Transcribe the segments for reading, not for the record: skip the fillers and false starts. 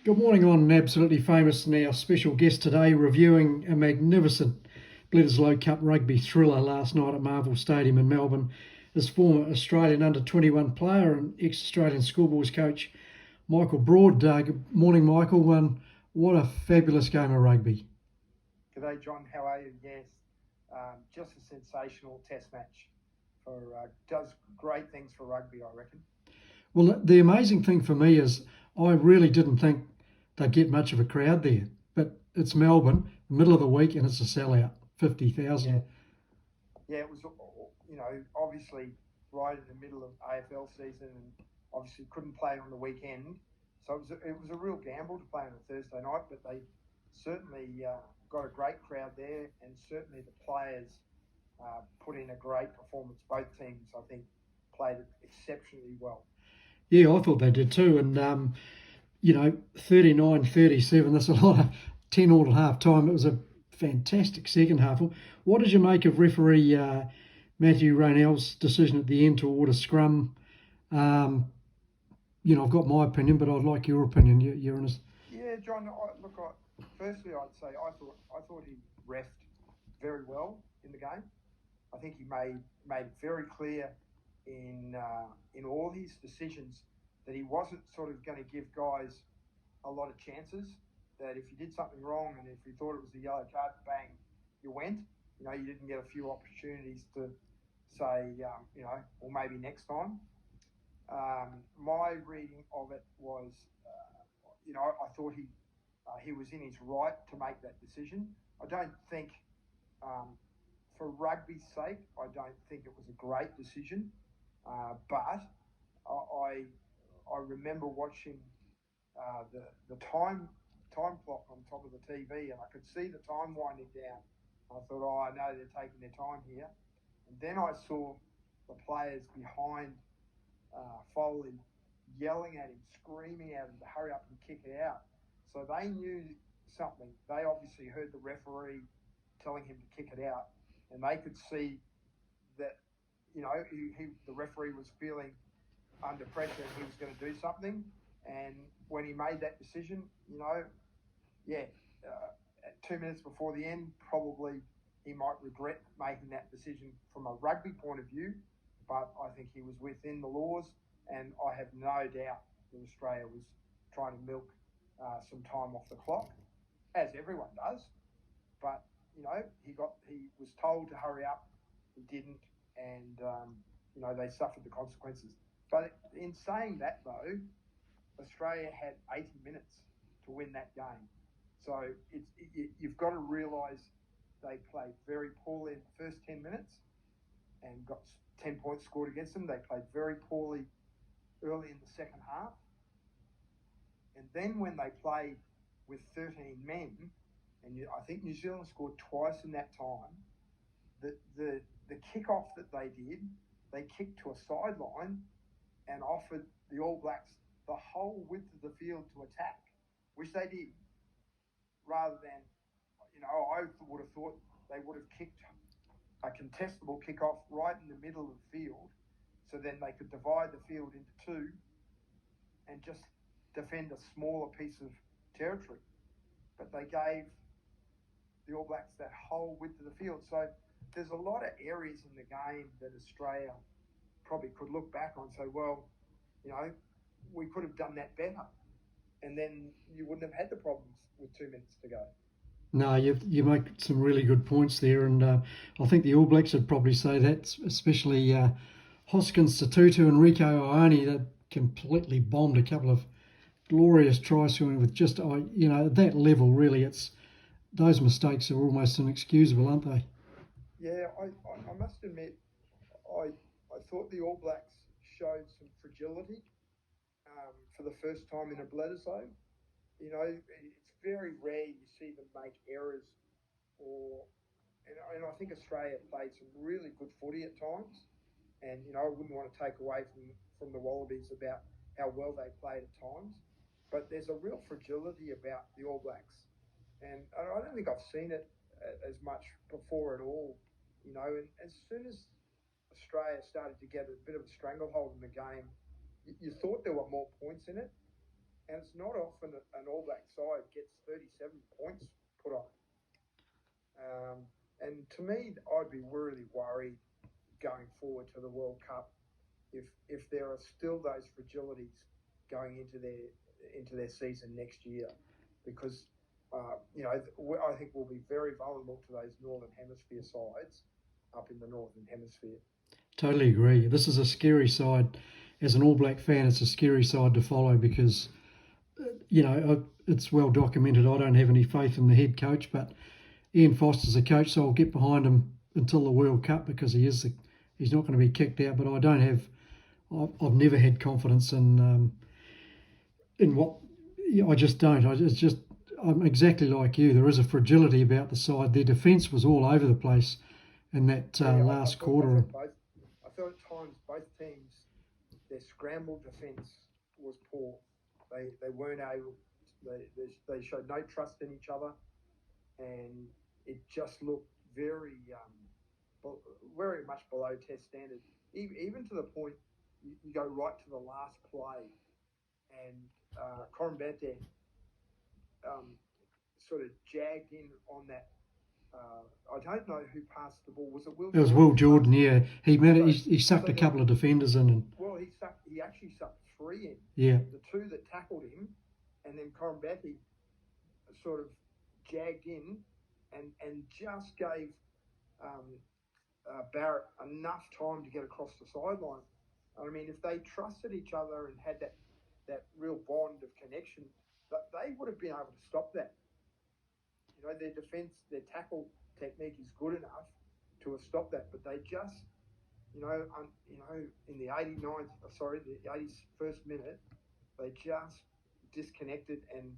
Good morning on Absolutely Famous and our special guest today reviewing a magnificent Bledisloe Cup rugby thriller last night at Marvel Stadium in Melbourne is former Australian under-21 player and ex-Australian schoolboys coach Michael Broad. Good morning, Michael. What a fabulous game of rugby. G'day, John. How are you? Yes, just a sensational test match. Does great things for rugby, I reckon. Well, the amazing thing for me is I really didn't think they'd get much of a crowd there, but it's Melbourne, middle of the week, and it's a sellout, 50,000. Yeah, it was, obviously right in the middle of AFL season, and obviously couldn't play on the weekend. So it was a real gamble to play on a Thursday night, but they certainly got a great crowd there, and certainly the players put in a great performance. Both teams, I think, played it exceptionally well. Yeah, I thought they did too. And, 39-37, that's a lot of 10 all at half time. It was a fantastic second half. What did you make of referee Matthew Raynell's decision at the end to award a scrum? I've got my opinion, but I'd like your opinion. You're in a... Yeah, John. Firstly, I'd say I thought he refed very well in the game. I think he made it very clear in all his decisions that he wasn't sort of going to give guys a lot of chances. That if you did something wrong and if you thought it was a yellow card, bang, you went. You didn't get a few opportunities to say, or maybe next time. My reading of it was, I thought he was in his right to make that decision. I don't think, for rugby's sake, I don't think it was a great decision. But I remember watching the time clock on top of the TV, and I could see the time winding down. I thought, I know they're taking their time here. And then I saw the players behind Foley yelling at him, screaming at him to hurry up and kick it out. So they knew something. They obviously heard the referee telling him to kick it out, and they could see that the referee was feeling under pressure and he was going to do something. And when he made that decision, at 2 minutes before the end, probably he might regret making that decision from a rugby point of view, but I think he was within the laws, and I have no doubt that Australia was trying to milk some time off the clock, as everyone does. But he was told to hurry up, he didn't, and they suffered the consequences. But in saying that, though, Australia had 80 minutes to win that game. So you've got to realise they played very poorly in the first 10 minutes and got 10 points scored against them. They played very poorly early in the second half. And then when they played with 13 men, and I think New Zealand scored twice in that time, the kick-off that they did, they kicked to a sideline and offered the All Blacks the whole width of the field to attack, which they did, rather than, I would have thought they would have kicked a contestable kick-off right in the middle of the field, so then they could divide the field into two and just defend a smaller piece of territory. But they gave the All Blacks that whole width of the field. So there's a lot of areas in the game that Australia probably could look back on and say, well, we could have done that better. And then you wouldn't have had the problems with 2 minutes to go. No, you make some really good points there, and I think the All Blacks would probably say that, especially Hoskins, Satutu and Rico Ione, that completely bombed a couple of glorious try scoring with just, at that level, really, those mistakes are almost inexcusable, aren't they? Yeah, I must admit, I thought the All Blacks showed some fragility for the first time in a Bledisloe. It's very rare you see them make errors, and I think Australia played some really good footy at times. And I wouldn't want to take away from the Wallabies about how well they played at times, but there's a real fragility about the All Blacks, and I don't think I've seen it as much before at all. And as soon as Australia started to get a bit of a stranglehold in the game, you thought there were more points in it, and it's not often an All Black side gets 37 points put on. And to me, I'd be really worried going forward to the World Cup if there are still those fragilities going into their season next year, because I think we'll be very vulnerable to those Northern Hemisphere sides up in the Northern Hemisphere. Totally agree. This is a scary side. As an All Black fan, it's a scary side to follow because, it's well documented. I don't have any faith in the head coach, but Ian Foster's a coach, so I'll get behind him until the World Cup because he's not going to be kicked out. But I've never had confidence in what I just don't. I'm exactly like you. There is a fragility about the side. Their defence was all over the place in that last quarter. I thought at times both teams, their scramble defence was poor. They weren't able. They showed no trust in each other, and it just looked very much below test standard. Even to the point you go right to the last play, and Corumbete sort of jagged in on that. I don't know who passed the ball. Was it Will? It was Will Jordan. Yeah, he sucked a couple of defenders in. He actually sucked 3 in. Yeah. The 2 that tackled him, and then Corumbete sort of jagged in and just gave Barrett enough time to get across the sideline. I mean, if they trusted each other and had that real bond of connection, they would have been able to stop that. Their defence, their tackle technique is good enough to have stopped that, but they just, in the 81st minute, they just disconnected and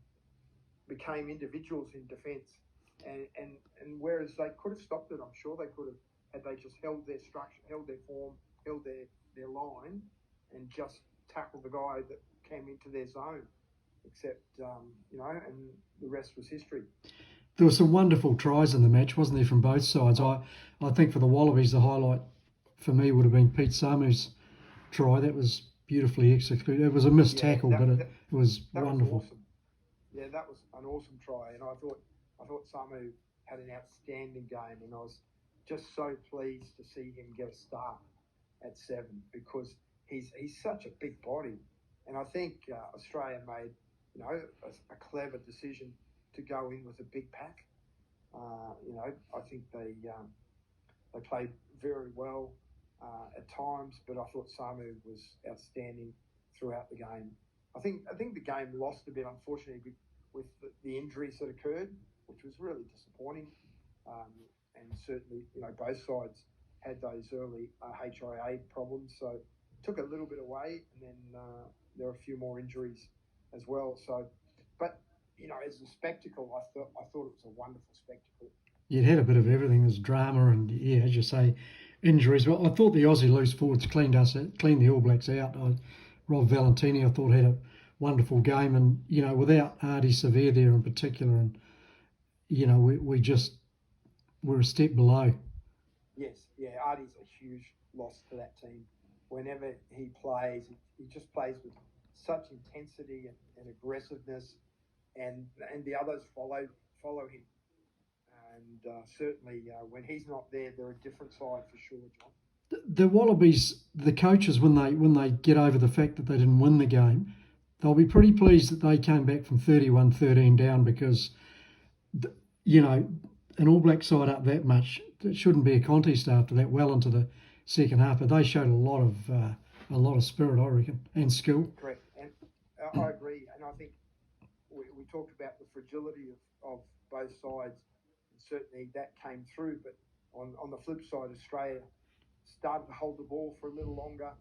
became individuals in defence. And whereas they could have stopped it, I'm sure they could have, had they just held their structure, held their form, held their line, and just tackled the guy that came into their zone. Except, and the rest was history. There were some wonderful tries in the match, wasn't there, from both sides? I think for the Wallabies, the highlight for me would have been Pete Samu's try. That was beautifully executed. It was a missed tackle, but it was wonderful. Was awesome. Yeah, that was an awesome try, and I thought Samu had an outstanding game, and I was just so pleased to see him get a start at 7 because he's such a big body, and I think Australia made a clever decision to go in with a big pack. I think they played very well at times, but I thought Samu was outstanding throughout the game. I think the game lost a bit, unfortunately, with the injuries that occurred, which was really disappointing. And certainly, both sides had those early HIA problems, so it took a little bit away, and then there were a few more injuries as well. So, but as a spectacle, I thought it was a wonderful spectacle. It had a bit of everything. There's drama and, as you say, injuries. Well, I thought the Aussie loose forwards cleaned the All Blacks out. Rob Valentini, I thought, had a wonderful game, and without Artie Severe there in particular, and we're a step below. Yes, Artie's a huge loss to that team. Whenever he plays, he just plays with such intensity and aggressiveness, and the others follow him. And certainly, when he's not there, they're a different side for sure, John. The Wallabies, the coaches, when they get over the fact that they didn't win the game, they'll be pretty pleased that they came back from 31-13 down because, an All Black side up that much, it shouldn't be a contest after that, well into the second half. But they showed a lot of spirit, I reckon, and skill. Correct, and I agree. And I think we talked about the fragility of both sides, and certainly that came through. But on the flip side, Australia started to hold the ball for a little longer,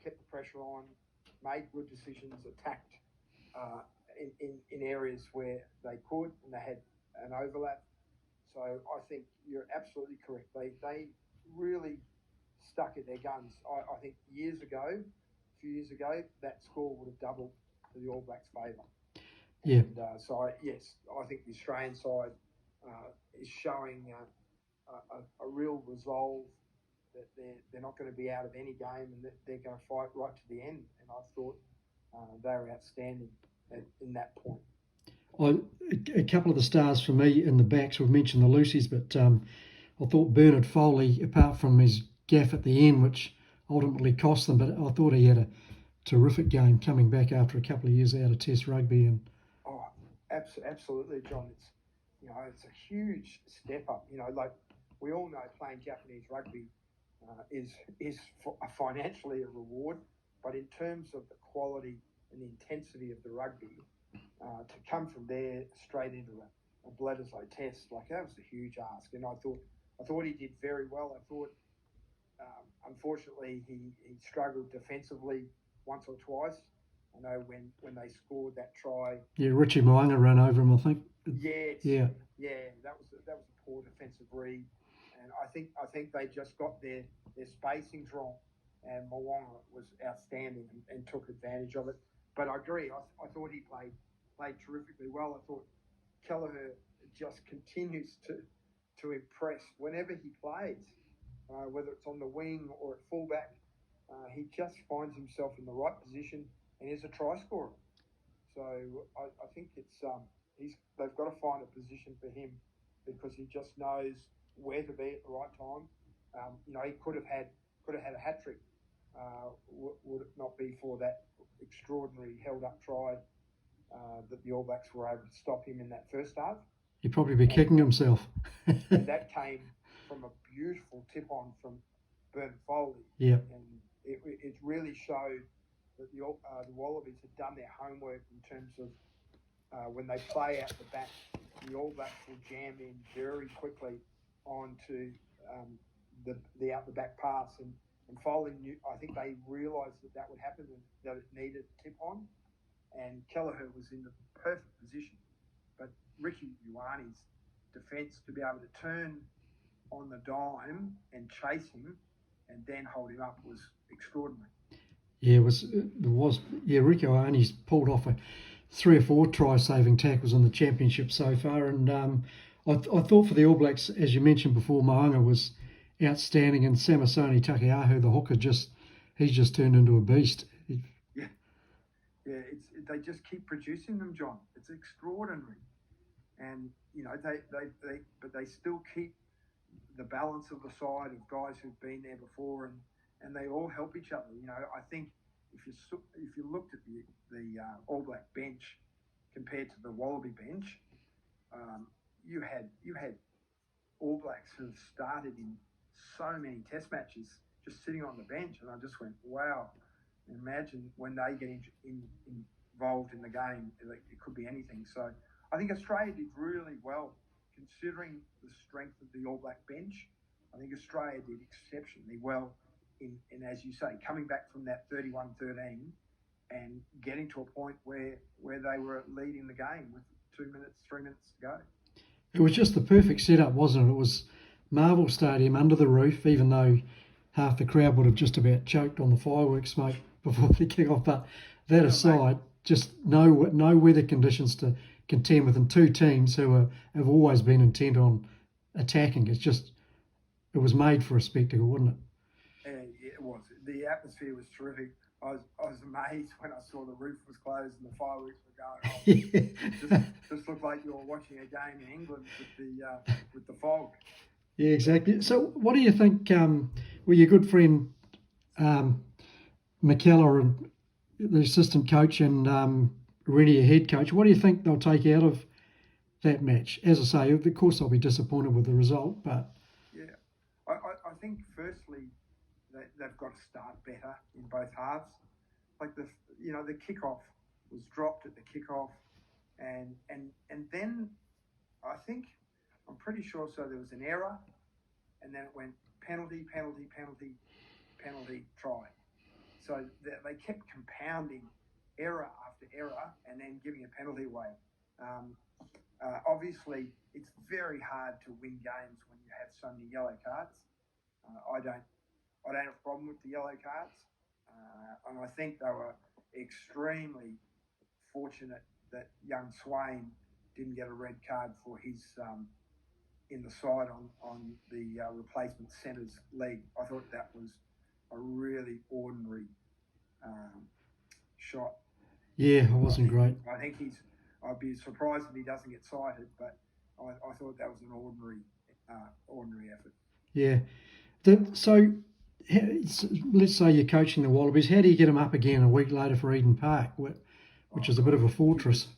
kept the pressure on, made good decisions, attacked in areas where they could, and they had an overlap. So I think you're absolutely correct. They really stuck at their guns. I think a few years ago, that score would have doubled to the All Blacks' favour. Yeah. And I think the Australian side is showing a real resolve that they're not going to be out of any game, and that they're going to fight right to the end. And I thought they were outstanding. in that point. A couple of the stars for me in the backs, we've mentioned the Lucy's, but I thought Bernard Foley, apart from his gaff at the end, which ultimately cost them, but I thought he had a terrific game coming back after a couple of years out of Test rugby. And absolutely, John. It's a huge step up. Like we all know, playing Japanese rugby is financially a reward, but in terms of the quality and the intensity of the rugby, to come from there straight into a Bledisloe Test, like that was a huge ask. And I thought he did very well. I thought, unfortunately, he struggled defensively once or twice. I know when they scored that try. Yeah, Richie Moanga ran over him, I think. Yeah. That was a poor defensive read, and I think they just got their spacings wrong, and Moanga was outstanding and took advantage of it. But I agree. I thought he played terrifically well. I thought Kelleher just continues to impress whenever he plays, whether it's on the wing or at fullback. He just finds himself in the right position and is a try scorer. So I think they've got to find a position for him because he just knows where to be at the right time. He could have had a hat trick. Would it not be for that extraordinary held up try that the All Blacks were able to stop him in that first half? He'd probably be kicking himself. And that came from a beautiful tip on from Bernard Foley. Yeah. And it really showed that the Wallabies had done their homework in terms of when they play out the back, the All Blacks will jam in very quickly onto the out the back pass. And Foley knew, I think they realised that would happen and that it needed a tip on. And Kelleher was in the perfect position. But Ricky Ioane's defence to be able to turn on the dime and chase him and then hold him up was extraordinary. Yeah, Ricky Ioane's pulled off 3 or 4 try-saving tackles in the championship so far, and I thought for the All Blacks, as you mentioned before, Moanga was outstanding, and Samasoni Takeaho, the hooker, he's just turned into a beast. They just keep producing them, John. It's extraordinary, and they still keep the balance of the side of guys who've been there before, and they all help each other. I think if you looked at the All Black bench compared to the Wallaby bench, you had All Blacks who've started in so many Test matches just sitting on the bench, and I just went, wow. Imagine when they get involved in the game, it could be anything. So I think Australia did really well considering the strength of the All Black bench. I think Australia did exceptionally well in as you say, coming back from that 31-13 and getting to a point where they were leading the game with 3 minutes to go. It was just the perfect setup, wasn't it? It was Marvel Stadium under the roof, even though half the crowd would have just about choked on the fireworks smoke before the kick-off. But that aside, just no weather conditions to contend with, and two teams who have always been intent on attacking. It was made for a spectacle, wasn't it? It was. The atmosphere was terrific. I was amazed when I saw the roof was closed and the fireworks were going off. Just looked like you were watching a game in England with the fog. Yeah, exactly. So what do you think, your good friend McKellar and the assistant coach and Rennie, head coach, what do you think they'll take out of that match? As I say, of course they'll be disappointed with the result, but... Yeah, I think firstly they've got to start better in both halves. Like the kickoff was dropped at the kickoff, and then I'm pretty sure there was an error, and then it went penalty, try. So they kept compounding error after error and then giving a penalty away. Obviously, it's very hard to win games when you have so many yellow cards. I don't have a problem with the yellow cards, and I think they were extremely fortunate that young Swain didn't get a red card for his in the side on the replacement centre's leg. I thought that was a really ordinary shot, Yeah, it wasn't great. I think I'd be surprised if he doesn't get cited, but I thought that was an ordinary effort. Yeah. So let's say you're coaching the Wallabies. How do you get them up again a week later for Eden Park, which is a bit of a fortress?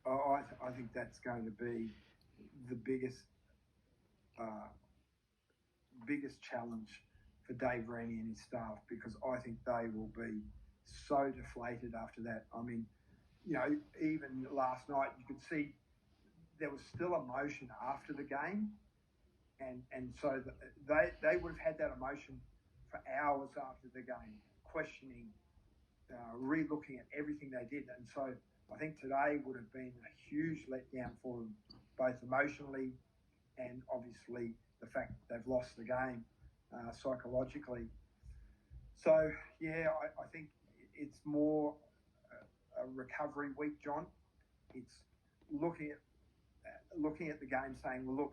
I think that's going to be the biggest challenge for Dave Rennie and his staff, because I think they will be so deflated after that. I mean, even last night you could see there was still emotion after the game, and so they would have had that emotion for hours after the game, questioning, re-looking at everything they did. And so I think today would have been a huge letdown for them, both emotionally and obviously the fact that they've lost the game psychologically. So, yeah, I think it's more a recovery week, John. It's looking at the game saying, well, look,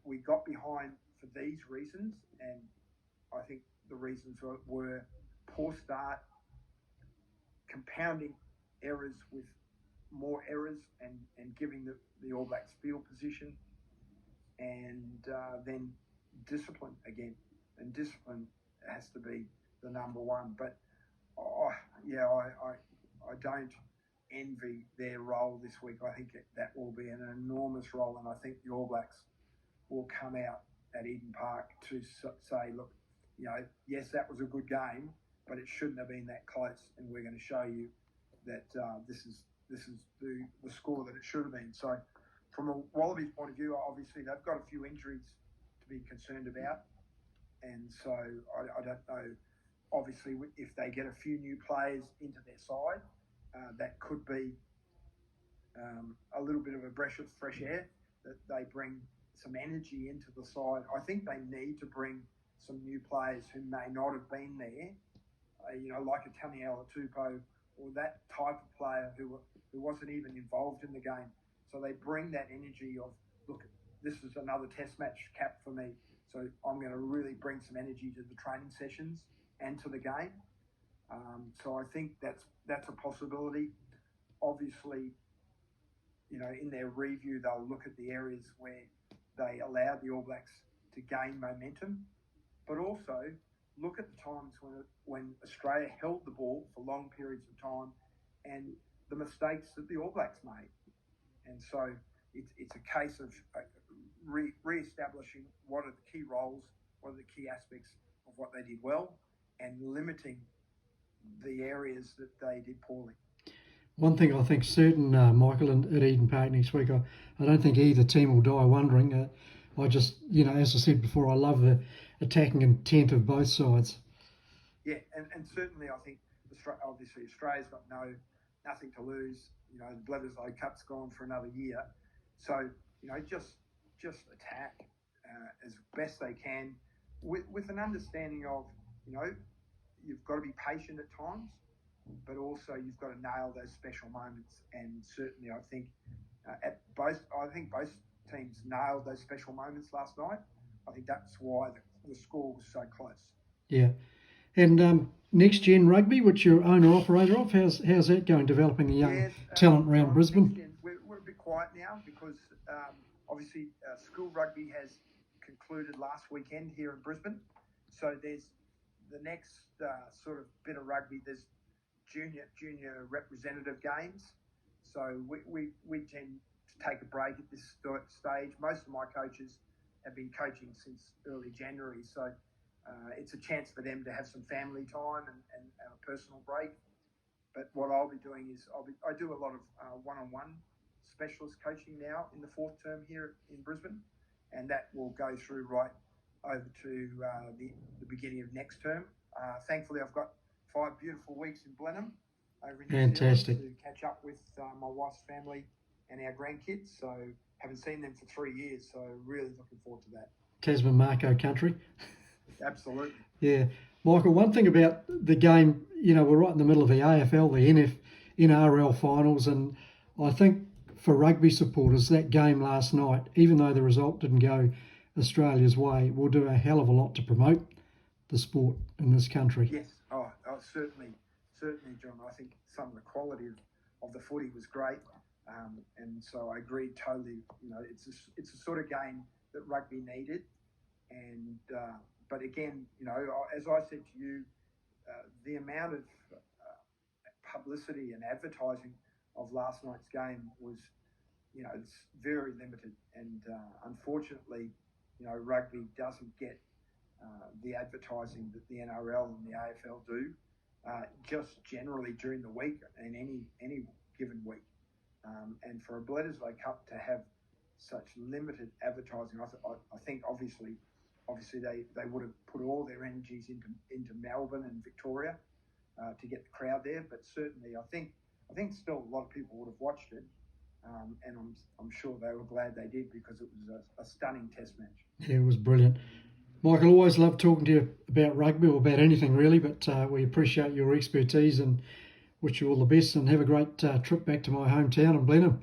we got behind for these reasons, and I think the reasons were poor start, compounding errors with more errors, and giving the All Blacks field position, and then discipline again. And discipline has to be the number one. But I don't envy their role this week. I think that will be an enormous role, and I think the All Blacks will come out at Eden Park to say, look, yes, that was a good game, but it shouldn't have been that close, and we're going to show you that this is the score that it should have been. So from a Wallabies point of view, obviously they've got a few injuries to be concerned about, and so I don't know. Obviously, if they get a few new players into their side, that could be a little bit of a breath of fresh air, that they bring some energy into the side. I think they need to bring some new players who may not have been there, like a Taniela Tupou, or that type of player who wasn't even involved in the game. So they bring that energy of, look, this is another test match cap for me, so I'm going to really bring some energy to the training sessions and to the game. So I think that's a possibility. Obviously, in their review, they'll look at the areas where they allowed the All Blacks to gain momentum, but also look at the times when Australia held the ball for long periods of time, and the mistakes that the All Blacks made. And so it's a case of re-establishing what are the key roles, what are the key aspects of what they did well, and limiting the areas that they did poorly. One thing I think certain, Michael, at Eden Park next week, I don't think either team will die wondering. I just, as I said before, I love the attacking intent of both sides. Yeah, and certainly I think obviously Australia's got nothing to lose. The Bledisloe Cup's gone for another year, so just attack as best they can, with an understanding of you've got to be patient at times, but also you've got to nail those special moments. And certainly I think both teams nailed those special moments last night. I think that's why the score was so close. Yeah. And Next Gen Rugby, which you're owner operator of, how's that going, developing the young talent around Brisbane? We're a bit quiet now because obviously school rugby has concluded last weekend here in Brisbane. So there's the next sort of bit of rugby. There's junior representative games. So we tend to take a break at this stage. Most of my coaches have been coaching since early January, so it's a chance for them to have some family time and a personal break. But what I'll be doing is I do a lot of one-on-one specialist coaching now in the fourth term here in Brisbane, and that will go through right over to the beginning of next term. Thankfully, I've got 5 beautiful weeks in Blenheim over in New Zealand to catch up with my wife's family and our grandkids. So haven't seen them for 3 years, so really looking forward to that. Tasman Marco country. Absolutely. Yeah. Michael, one thing about the game, we're right in the middle of the AFL, the NRL finals, and I think for rugby supporters, that game last night, even though the result didn't go Australia's way, will do a hell of a lot to promote the sport in this country. Yes, certainly. certainly, John, I think some of the quality of the footy was great. And so I agree totally. You know, it's a sort of game that rugby needed. And but again, you know, as I said to you, the amount of publicity and advertising of last night's game was, you know, it's very limited. And unfortunately, you know, rugby doesn't get the advertising that the NRL and the AFL do, just generally during the week and any given week. And for a Bledisloe Cup to have such limited advertising, I think obviously they would have put all their energies into Melbourne and Victoria to get the crowd there. But certainly, I think still a lot of people would have watched it, and I'm sure they were glad they did, because it was a stunning Test match. Yeah, it was brilliant. Michael, always love talking to you about rugby or about anything really, but we appreciate your expertise and wish you all the best, and have a great trip back to my hometown in Blenheim.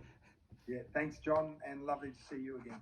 Yeah, thanks, John, and lovely to see you again.